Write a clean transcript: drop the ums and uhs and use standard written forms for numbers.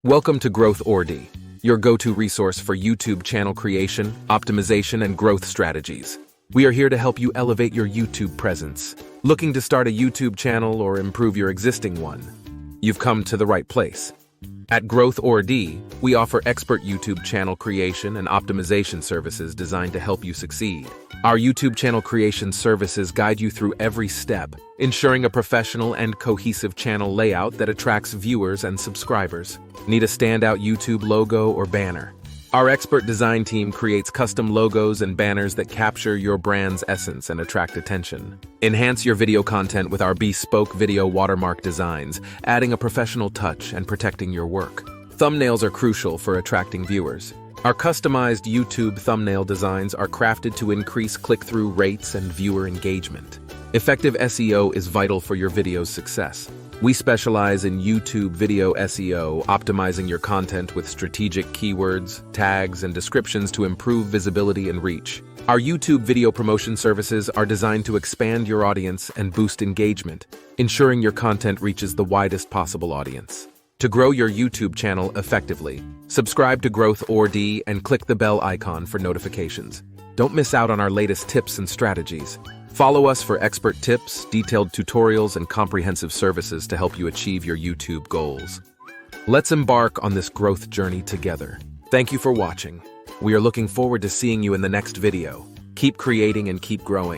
Welcome to Growth ORD, your go-to resource for YouTube channel creation, optimization, and growth strategies. We are here to help you elevate your YouTube presence. Looking to start a YouTube channel or improve your existing one? You've come to the right place. At Growth ORD, we offer expert YouTube channel creation and optimization services designed to help you succeed. Our YouTube channel creation services guide you through every step, ensuring a professional and cohesive channel layout that attracts viewers and subscribers. Need a standout YouTube logo or banner? Our expert design team creates custom logos and banners that capture your brand's essence and attract attention. Enhance your video content with our bespoke video watermark designs, adding a professional touch and protecting your work. Thumbnails are crucial for attracting viewers. Our customized YouTube thumbnail designs are crafted to increase click-through rates and viewer engagement. Effective SEO is vital for your video's success. We specialize in YouTube video SEO, optimizing your content with strategic keywords, tags, and descriptions to improve visibility and reach. Our YouTube video promotion services are designed to expand your audience and boost engagement, ensuring your content reaches the widest possible audience. To grow your YouTube channel effectively, subscribe to Growth ORD and click the bell icon for notifications. Don't miss out on our latest tips and strategies. Follow us for expert tips, detailed tutorials, and comprehensive services to help you achieve your YouTube goals. Let's embark on this growth journey together. Thank you for watching. We are looking forward to seeing you in the next video. Keep creating and keep growing.